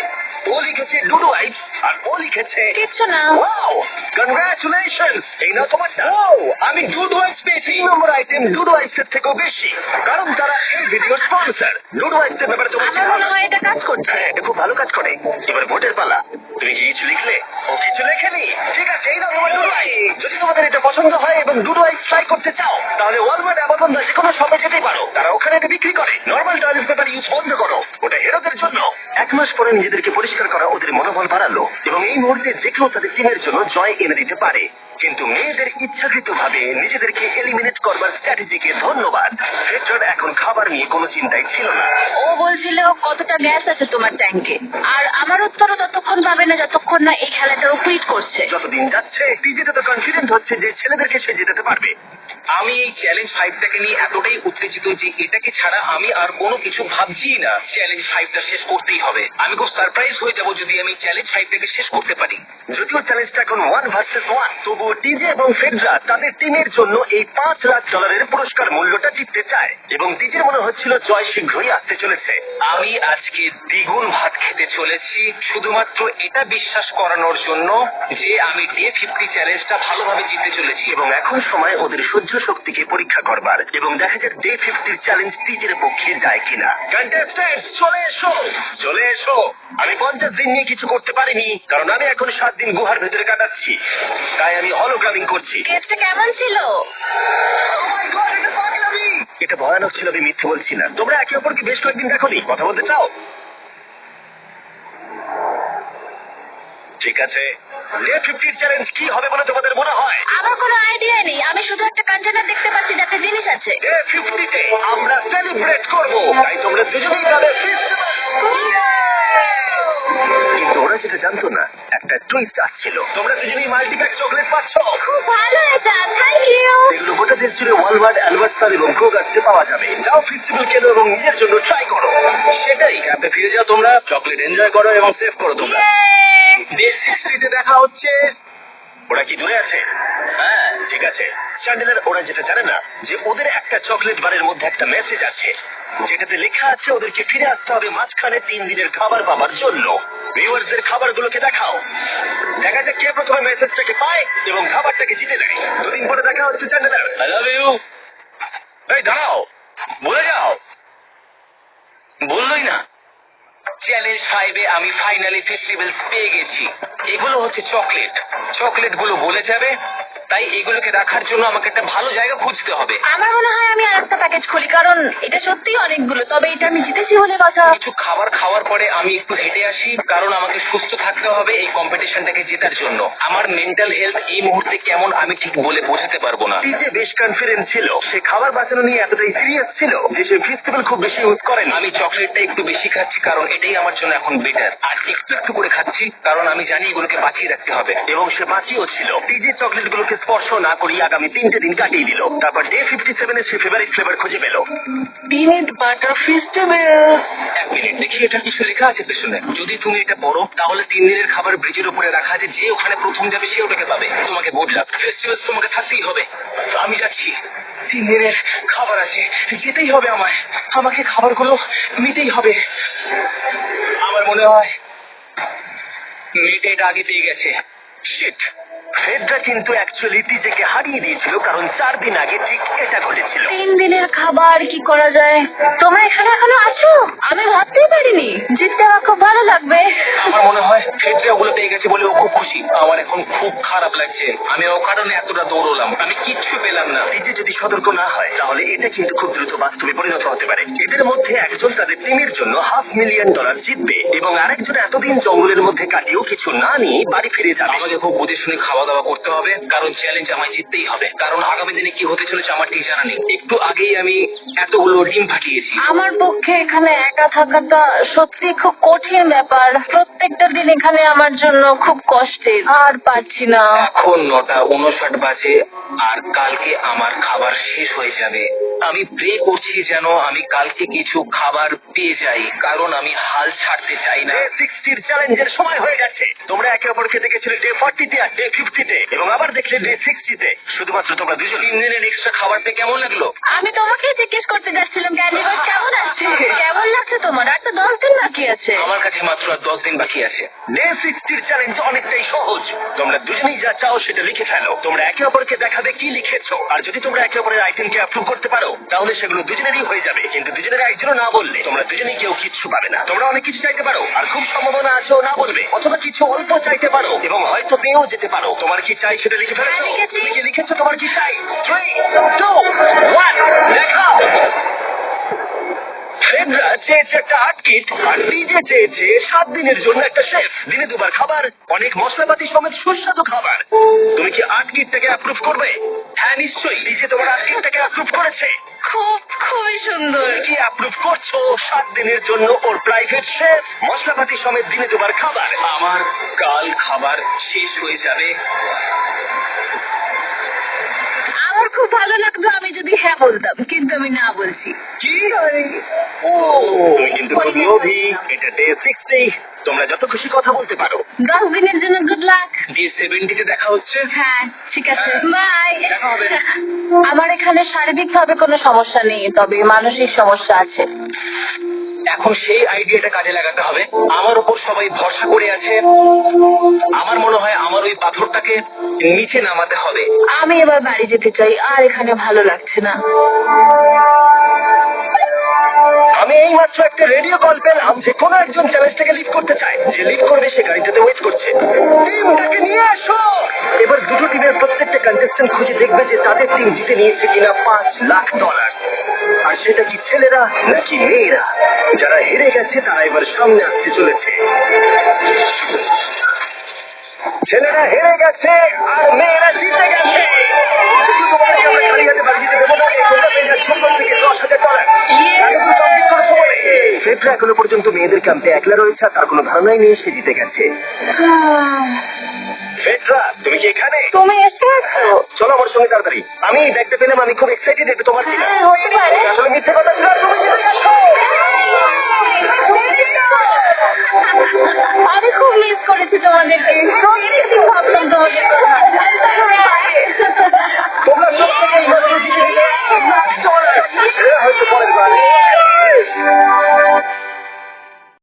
ও লিখেছে ডুডু আইস আর ও লিখেছে কিচ্ছু না। Wow, congratulations! এই নাও তোমারটা। ওয়াও, আমি ডুডু আইস পেয়েছি। 3 নম্বর আইটেম ডুডু আইসের থেকেও বেশি, কারণ তারা এই ভিডিওর স্পন্সর। ডুডু আইসের ব্যাপারে তোমার কি আমার মনে ধারণা? হয় এটা কাজ করছে। হ্যাঁ, এটা খুব ভালো কাজ করে। এবার ভোটের পালা। তুমি কি কিছু লিখলে? ও কিছু লেখেনি। ঠিক আছে, এই নাও তোমার ডুডু আইস। যদি তোমাদের এটা পছন্দ হয় এবং ডুডু আইস ট্রাই করতে চাও, তাহলে ওয়ালমার্ট, অ্যামাজন বা যেকোনো শপে যেতেই পারো। তারা ওখানে এটা বিক্রি করে। নর্মাল টয়লেট পেপার ইউজ বন্ধ করো, ওটা হেরোদের জন্য। 1 মাস পরে নিজেদেরকে পরিষ্কার করা ওদের মনোবল বাড়ালো এবং এই মুহূর্তে যে কেউ তাদের টিমের জন্য জয় এনে দিতে পারে। কিন্তু মেয়েদের ইচ্ছাকৃতভাবে নিজেদেরকে এলিমিনেট করবার স্ট্র্যাটেজিকে ধন্যবাদ। ফেডরার এখন খাবার নিয়ে কোনো চিন্তাই ছিল না। ও বলছিল কতটা গ্যাস আছে তোমার ট্যাঙ্কে, আর আমার উত্তরও ততক্ষণ পাবে না যতক্ষণ না এই খেলাটা ও কুইট করছে। যতদিন যাচ্ছে টিজে তত কনফিডেন্ট হচ্ছে যে ছেলেদেরকে সে জেতাতে পারবে। আমি এই চ্যালেঞ্জ 5টাকে নিয়ে এতটাই উত্তেজিত যে এটাকে ছাড়া আমি আর কোনো কিছু ভাবছি না। চ্যালেঞ্জ 5টা শেষ করতেই হবে। আমি খুব সারপ্রাইজ হয়ে যাব যদি আমি চ্যালেঞ্জ 5টাকে শেষ করতে পারি। যদিও চ্যালেঞ্জটা এখন 1 ভার্সেস 1, তবুও টিজে এবং ফেডরা তাদের টিমের জন্য এই $5 লাখ পুরস্কার মূল্যটা জিততে চায় এবং টিজের মনে হচ্ছিল জয় শীঘ্রই আসতে চলেছে। আমি আজকে দ্বিগুণ ভাত খেতে চলেছি শুধুমাত্র এটা বিশ্বাস করানোর জন্য যে আমি ডে 50 চ্যালেঞ্জটা ভালোভাবে জিতে চলেছি। এবং এখন সময় ওদের সহ্য শক্তিকে পরীক্ষা করবার এবং দেখা যাক ডে 50 চ্যালেঞ্জ টিজের পক্ষে যায় কিনা। কন্টেস্ট্যান্টস চলে এসো, চলে এসো। আমি 50 দিন নিয়ে কিছু করতে পারিনি, কারণ আমি এখন 7 দিন গুহার ভেতরে কাটাচ্ছি। তাই আমি হলোগ্রামিং করছি। কেসটা কেমন ছিল? এটা ভয়ানক ছিল, আমি মিথ্যে বলছি না। তোমরা একে অপরকে বেশ কয়েকদিন দেখোনি, কথা বলতে চাও? ঠিক আছে, ডে 50 চ্যালেঞ্জ কি হবে বলে তোমাদের মনে হয়? আমার কোনো আইডিয়া নেই, আমি শুধু একটা কন্টেনার দেখতে পাচ্ছি যাতে জিনিস আছে। ডে 50 তে আমরা সেলিব্রেট করব, তাই তোমরা দুজনেই যাবে ফেস্টিভ্যাল। কিন্তু ওরা যেটা জানতো না, একটা টুইস্ট আসছিল। তোমরা দুজনেই মাল্টিপ্যাক চকলেট পাচ্ছ। খুব ভালো এটা, থ্যাংক ইউ। এগুলো গোটা দেশ জুড়ে ওয়ালমার্ট, অ্যালবার্টসন এবং ক্রোগার্সে পাওয়া যাবে। যাও ফেস্টিভ্যাল কেনো এবং নিজের জন্য ট্রাই করো। সেটাই, ক্যাম্পে ফিরে যাও তোমরা, চকলেট এনজয় করো এবং সেভ করো তোমরা। ডে 60 তে দেখা হচ্ছে। ওরা কি দূরে আছে? হ্যাঁ, ঠিক আছে। চ্যান্ডেলার, ওরা যেটা জানে না যে ওদের একটা চকলেট বারের মধ্যে একটা মেসেজ আছে যেটাতে লেখা আছে ওদেরকে ফিরে আসতে হবে মাঝখানে 3 দিনের খাবার পাবার জন্য। ভিউয়ার্সদের খাবারগুলোকে দেখাও, দেখা যাক কে প্রথমে মেসেজটাকে পায় এবং খাবারটাকে জিতে নেয়। 2 দিন পরে দেখা হচ্ছে চ্যান্ডেলার। I love you. এই দাঁড়াও, বলে যাও। বললোই না। চ্যালেঞ্জ 5 এ আমি ফাইনালি ফেস্টিভ্যালস পেয়ে গেছি। এগুলো হচ্ছে চকলেট। চকলেটগুলো বলে যাবে, তাই এগুলোকে রাখার জন্য আমাকে একটা ভালো জায়গা খুঁজতে হবে। আমার মনে হয় আমি আরেকটা প্যাকেজ খুলি, কারণ এটা সত্যিই অনেকগুলো। তবে এটা আমি জিতেছি বলে কথা। কিছু খাবার খাওয়ার পরে আমি একটু হেঁটে আসি, কারণ আমাকে সুস্থ থাকতে হবে এই কম্পিটিশনটাকে জেতার জন্য। আমার মেন্টাল হেলথ এই মুহূর্তে কেমন আমি ঠিক বলে বোঝাতে পারবো না। টিজে বেশ কনফিডেন্ট ছিল, সে খাবার বাঁচানো নিয়ে এতটাই সিরিয়াস ছিল যে সে ফেস্টিভ্যাল খুব বেশি ইউজ করেন। আমি চকলেটটা একটু বেশি খাচ্ছি কারণ এটাই আমার জন্য এখন বেটার, আর একটু একটু করে খাচ্ছি কারণ আমি জানি এগুলোকে বাঁচিয়ে রাখতে হবে। এবং সে বাঁচিয়েও ছিল। টিজে চকলেটগুলোকে স্পর্শ না করিয়ে আগামী 3টে দিন কাটিয়ে দিল। তারপর ডে 57 এ সে ফেভারিট ফ্লেভার খুঁজে পেল। Peanut butter festival. 1 মিনিট, দেখি এটা কিছু লেখা আছে পেছনে। যদি তুমি এটা পড়ো তাহলে 3 দিনের খাবার ব্রিজের উপরে রাখা আছে, যে ওখানে প্রথম যাবে সে ওটাকে পাবে। তোমাকে গুড লাক। ফেস্টিভ্যাল তোমাকে থাকতেই হবে। আমি যাচ্ছি। 3 দিনের খাবার আছে, যেতেই হবে আমায়। আমাকে খাবারগুলো নিতেই হবে। আমার মনে হয় মেয়েটা এটা আগে পেয়ে গেছে। শিট। ফেডরা কিন্তু অ্যাকচুয়ালি টিজেকে হারিয়ে দিয়েছিল, কারণ 4 দিন আগে ঠিক এটা ঘটেছিল। 3 দিনের খাবার কি করা যায়? তোমরা এখানে এখনো আছো? আমি ভাবতেই পারিনি। জিততে আমার খুব ভালো লাগবে। আমার মনে হয় ফেডরা ওগুলো পেয়ে গেছে বলে ও খুব খুশি। আমার এখন খুব খারাপ লাগছে। আমি ও কারণে এতটা দৌড়লাম, আমি কিচ্ছু পেলাম না। টিজে যদি সতর্ক না হয় তাহলে এটা কিন্তু খুব দ্রুত বাস্তবে পরিণত হতে পারে। এদের মধ্যে একজন তাদের টিমের জন্য $500,000 জিতবে এবং আরেকজন এতদিন জঙ্গলের মধ্যে কাটিয়েও কিছু না নিয়ে বাড়ি ফিরে যাবে। আমাকে খুব বুঝে শুনে খাওয়া দাওয়া করতে হবে, কারণ চ্যালেঞ্জ আমায় জিততেই হবে। কারণ আগামী দিনে কি হতে চলেছে আমার ঠিক জানা নেই। একটু আগেই আমি এতগুলো ডিম ফাটিয়েছি। আমার পক্ষে এখানে একা থাকাটা সত্যি খুব কঠিন ব্যাপার। প্রত্যেকটা দিন এখানে আমার জন্য খুব কষ্টের। আর পারছি না। এখন 9:59 বাজে আর কালকে আমার খাবার শেষ হয়ে যাবে। আমি প্রে করছি যেন আমি কালকে কিছু খাবার পেয়ে যাই, কারণ আমি হাল ছাড়তে চাই না। ডে 60 চ্যালেঞ্জের সময় হয়ে গেছে। তোমরা একে অপরকে দেখেছিলে ডে 40 তে আর ডে 50 তে, এবং আবার দেখলে ডে 60 তে। শুধুমাত্র তোমরা দুজন। 3 দিনের এক্সট্রা খাবার পেয়ে কেমন লাগলো? আমি তোমাকে জিজ্ঞেস করতে যাচ্ছিলাম ক্যান্ডি বাস কেমন আছে? কেমন লাগছে তোমার? আর তো 10 দিন বাকি আছে। আমার কাছে বাকি আছে। ডে 60 চ্যালেঞ্জ অনেকটাই সহজ। তোমরা দুজনেই যা চাও সেটা লিখে ফেলো। তোমরা একে অপরকে দেখাবে কি লিখেছো, আর যদি তোমরা একে অপরের আইটেমকে অ্যাপ্রুভ করতে পারো তাহলে সেগুলো দুজনেরই হয়ে যাবে। কিন্তু দুজনের একজনও না বললে তোমরা দুজনেই কেউ কিচ্ছু পাবে না। তোমরা অনেক কিছু চাইতে পারো, আর খুব সম্ভাবনা আছে ও না বলবে, অথবা কিছু অল্প চাইতে পারো এবং হয়তো পেয়েও যেতে পারো। তোমার কি চাই সেটা লিখে ফেলেছো? হ্যাঁ, লিখেছি। তুমি কি লিখেছো তোমার কি চাই? 3, 2, 1 লেখাও। ফ্রেডরা চেয়েছে একটা আর্ট কিট, আর ডিজে চেয়েছে 7 দিনের জন্য একটা শেফ, দিনে 2 বার খাবার, অনেক মশলাপাতি সমেত সুস্বাদু খাবার। তুমি কি আর্ট কিটটাকে অ্যাপ্রুভ করবে? হ্যাঁ নিশ্চয়ই। ডিজে তোমার আর্ট কিটটাকে অ্যাপ্রুভ করেছে। খুবই সুন্দর। তুমি কি অ্যাপ্রুভ করছো 7 দিনের জন্য ওর প্রাইভেট শেফ, মশলাপাতি সমেত দিনে 2 বার খাবার? আমার কাল খাবার শেষ হয়ে যাবে। আমার খুব ভালো লাগতো আমি যদি হ্যাঁ বলতাম, কিন্তু আমি না বলছি। কি? ও তুমি কিন্তু খুব লোভী। এটা ডে 60, তোমরা যত খুশি কথা বলতে পারো। 10 দিনের জন্য গুড লাক। দিয়ে 70 তে দেখা হচ্ছে। হ্যাঁ ঠিক আছে, বাই। দেখা হবে। আমার এখানে শারীরিকভাবে কোনো সমস্যা নেই, তবে মানসিক সমস্যা আছে। এখন সেই আইডিয়াটা কাজে লাগাতে হবে। আমার উপর সবাই ভরসা করে আছে। আমার মনে হয় আমার ওই পাথরটাকে নিচে নামাতে হবে। আমি এবার বাড়ি যেতে চাই, আর এখানে ভালো লাগছে না। আমি এই মাত্র একটা রেডিও কল পেলাম যে কোনো একজন চ্যালেঞ্জটাকে লিভ করতে চায়। যে লিভ করবে সে গাড়িটাতে ওয়েট করছে। টিমটাকে নিয়ে আসো। এবার দুটো টিমের প্রত্যেকটা কন্টেস্টেন্ট খুঁজে দেখবে যে তাদের টিম জিতে নিয়েছে কিনা $5 লাখ। আর সেটা কি ছেলেরা নাকি মেয়েরা? যারা হেরে গেছে তারা এবার সামনে আসতে চলেছে। ছেলেরা হেরে গেছে আর মেয়েরা জিতে গেছে। শুধু তোমাদেরকে আমরা খালি হাতে বাড়ি যেতে দেবো না। এই তোমরা পেয়ে যাচ্ছ থেকে $10,000। ফেডরা এখনো পর্যন্ত মেয়েদের ক্যাম্পে একলা রয়েছে, আর তার কোনো ধারণাই নেই সে জিতে গেছে। ফেডরা তুমি কি এখানে? তুমি এসেছো? চলো আমার সঙ্গে তাড়াতাড়ি। আমি দেখতে পেলাম, আমি খুব এক্সাইটেড। এটা তোমার কিনা? হ্যাঁ, হতে পারে। আসলে মিথ্যে কথা ছিল। আর তুমি জিতে গেছো। আমি খুব মিস করেছি তোমাদেরকে। ভাবলাম তোমাকে